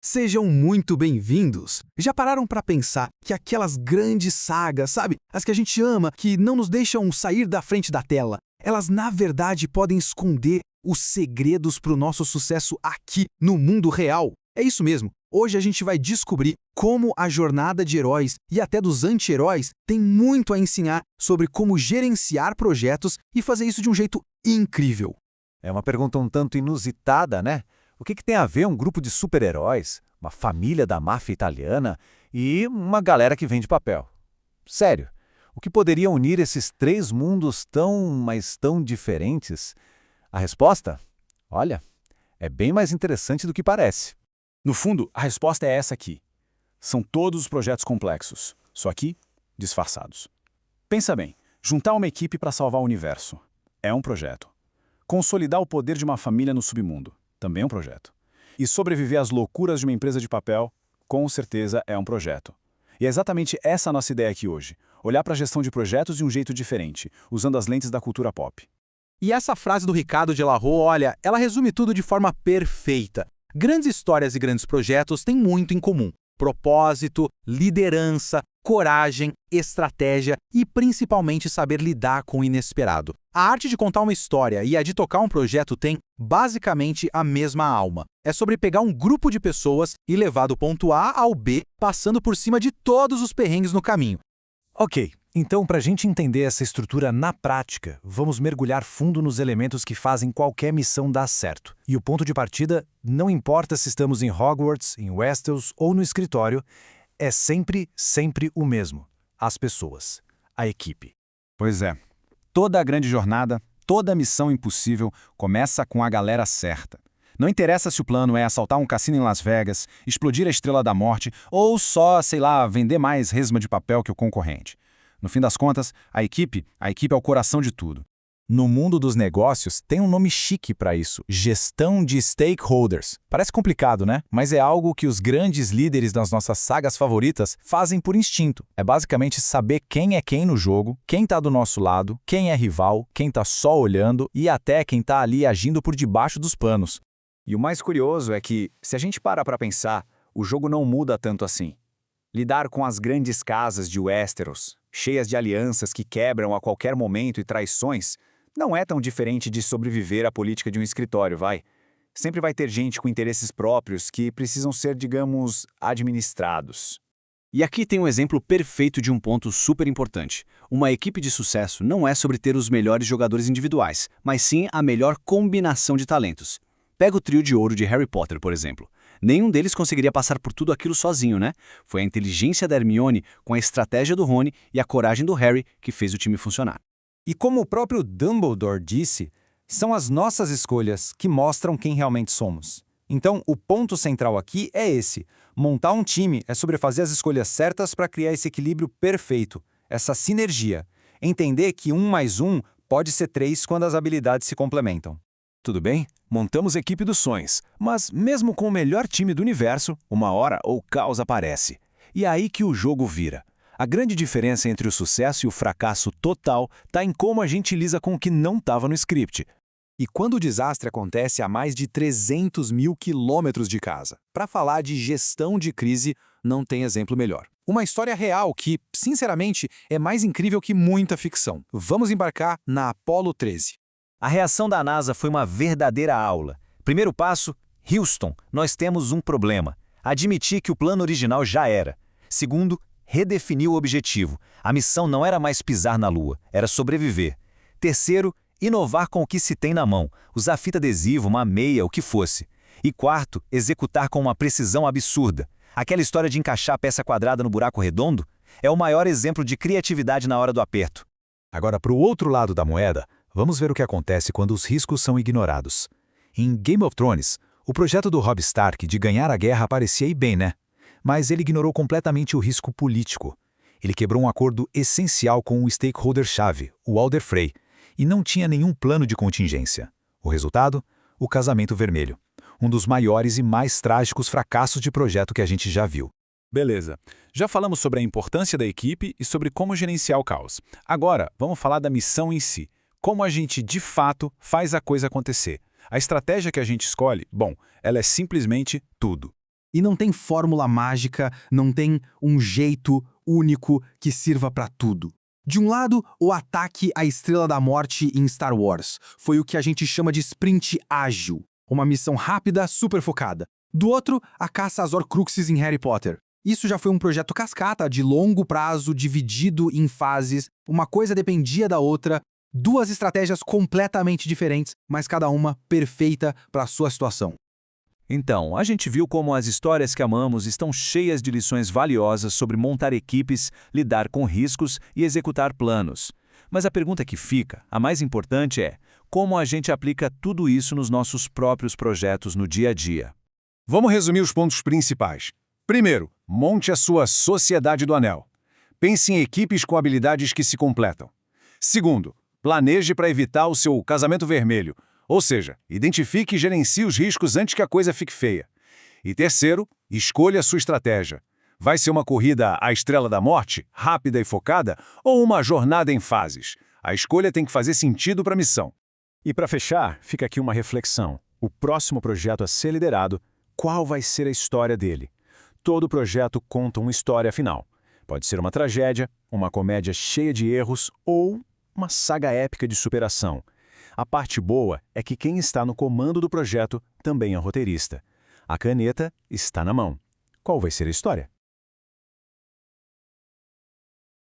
Sejam muito bem-vindos! Já pararam para pensar que aquelas grandes sagas, sabe? As que a gente ama, que não nos deixam sair da frente da tela, elas na verdade podem esconder os segredos para o nosso sucesso aqui no mundo real. É isso mesmo. Hoje a gente vai descobrir como a jornada de heróis e até dos anti-heróis tem muito a ensinar sobre como gerenciar projetos e fazer isso de um jeito incrível. É uma pergunta um tanto inusitada, né? O que tem a ver um grupo de super-heróis, uma família da máfia italiana e uma galera que vende papel? Sério, o que poderia unir esses três mundos mas tão diferentes? A resposta? Olha, é bem mais interessante do que parece. No fundo, a resposta é essa aqui. São todos os projetos complexos, só que disfarçados. Pensa bem, juntar uma equipe para salvar o universo é um projeto. Consolidar o poder de uma família no submundo também é um projeto. E sobreviver às loucuras de uma empresa de papel, com certeza é um projeto. E é exatamente essa a nossa ideia aqui hoje. Olhar para a gestão de projetos de um jeito diferente, usando as lentes da cultura pop. E essa frase do Ricardo de la Rue, olha, ela resume tudo de forma perfeita. Grandes histórias e grandes projetos têm muito em comum. Propósito, liderança, coragem, estratégia e principalmente saber lidar com o inesperado. A arte de contar uma história e a de tocar um projeto têm, basicamente, a mesma alma. É sobre pegar um grupo de pessoas e levar do ponto A ao B, passando por cima de todos os perrengues no caminho. Ok, então para a gente entender essa estrutura na prática, vamos mergulhar fundo nos elementos que fazem qualquer missão dar certo. E o ponto de partida, não importa se estamos em Hogwarts, em Westeros ou no escritório, é sempre o mesmo. As pessoas, a equipe. Pois é. Toda a grande jornada, toda a missão impossível começa com a galera certa. Não interessa se o plano é assaltar um cassino em Las Vegas, explodir a Estrela da Morte ou só, sei lá, vender mais resma de papel que o concorrente. No fim das contas, a equipe é o coração de tudo. No mundo dos negócios, tem um nome chique para isso, gestão de stakeholders. Parece complicado, né? Mas é algo que os grandes líderes das nossas sagas favoritas fazem por instinto. É basicamente saber quem é quem no jogo, quem está do nosso lado, quem é rival, quem está só olhando e até quem está ali agindo por debaixo dos panos. E o mais curioso é que, se a gente para pensar, o jogo não muda tanto assim. Lidar com as grandes casas de Westeros, cheias de alianças que quebram a qualquer momento e traições, não é tão diferente de sobreviver à política de um escritório, vai. Sempre vai ter gente com interesses próprios que precisam ser, digamos, administrados. E aqui tem um exemplo perfeito de um ponto super importante. Uma equipe de sucesso não é sobre ter os melhores jogadores individuais, mas sim a melhor combinação de talentos. Pega o trio de ouro de Harry Potter, por exemplo. Nenhum deles conseguiria passar por tudo aquilo sozinho, né? Foi a inteligência da Hermione com a estratégia do Rony e a coragem do Harry que fez o time funcionar. E como o próprio Dumbledore disse, são as nossas escolhas que mostram quem realmente somos. Então, o ponto central aqui é esse. Montar um time é sobre fazer as escolhas certas para criar esse equilíbrio perfeito, essa sinergia. Entender que 1 mais 1 pode ser 3 quando as habilidades se complementam. Tudo bem? Montamos a equipe dos sonhos, mas mesmo com o melhor time do universo, uma hora o caos aparece. E é aí que o jogo vira. A grande diferença entre o sucesso e o fracasso total está em como a gente lida com o que não estava no script. E quando o desastre acontece a mais de 300 mil quilômetros de casa? Para falar de gestão de crise, não tem exemplo melhor. Uma história real que, sinceramente, é mais incrível que muita ficção. Vamos embarcar na Apollo 13. A reação da NASA foi uma verdadeira aula. Primeiro passo, Houston, nós temos um problema. Admitir que o plano original já era. Segundo, redefinir o objetivo. A missão não era mais pisar na Lua, era sobreviver. Terceiro, inovar com o que se tem na mão. Usar fita adesiva, uma meia, o que fosse. E quarto, executar com uma precisão absurda. Aquela história de encaixar a peça quadrada no buraco redondo é o maior exemplo de criatividade na hora do aperto. Agora, para o outro lado da moeda, vamos ver o que acontece quando os riscos são ignorados. Em Game of Thrones, o projeto do Robb Stark de ganhar a guerra parecia ir bem, né? Mas ele ignorou completamente o risco político. Ele quebrou um acordo essencial com o stakeholder-chave, o Walder Frey, e não tinha nenhum plano de contingência. O resultado? O Casamento Vermelho. Um dos maiores e mais trágicos fracassos de projeto que a gente já viu. Beleza. Já falamos sobre a importância da equipe e sobre como gerenciar o caos. Agora, vamos falar da missão em si. Como a gente, de fato, faz a coisa acontecer. A estratégia que a gente escolhe, bom, ela é simplesmente tudo. E não tem fórmula mágica, não tem um jeito único que sirva para tudo. De um lado, o ataque à Estrela da Morte em Star Wars foi o que a gente chama de sprint ágil, uma missão rápida, super focada. Do outro, a caça às Horcruxes em Harry Potter. Isso já foi um projeto cascata, de longo prazo, dividido em fases, uma coisa dependia da outra, duas estratégias completamente diferentes, mas cada uma perfeita para a sua situação. Então, a gente viu como as histórias que amamos estão cheias de lições valiosas sobre montar equipes, lidar com riscos e executar planos. Mas a pergunta que fica, a mais importante é, como a gente aplica tudo isso nos nossos próprios projetos no dia a dia? Vamos resumir os pontos principais. Primeiro, monte a sua Sociedade do Anel. Pense em equipes com habilidades que se completam. Segundo, planeje para evitar o seu casamento vermelho, ou seja, identifique e gerencie os riscos antes que a coisa fique feia. E terceiro, escolha a sua estratégia. Vai ser uma corrida à Estrela da Morte, rápida e focada, ou uma jornada em fases? A escolha tem que fazer sentido para a missão. E para fechar, fica aqui uma reflexão. O próximo projeto a ser liderado, qual vai ser a história dele? Todo projeto conta uma história final. Pode ser uma tragédia, uma comédia cheia de erros ou uma saga épica de superação. A parte boa é que quem está no comando do projeto também é roteirista. A caneta está na mão. Qual vai ser a história?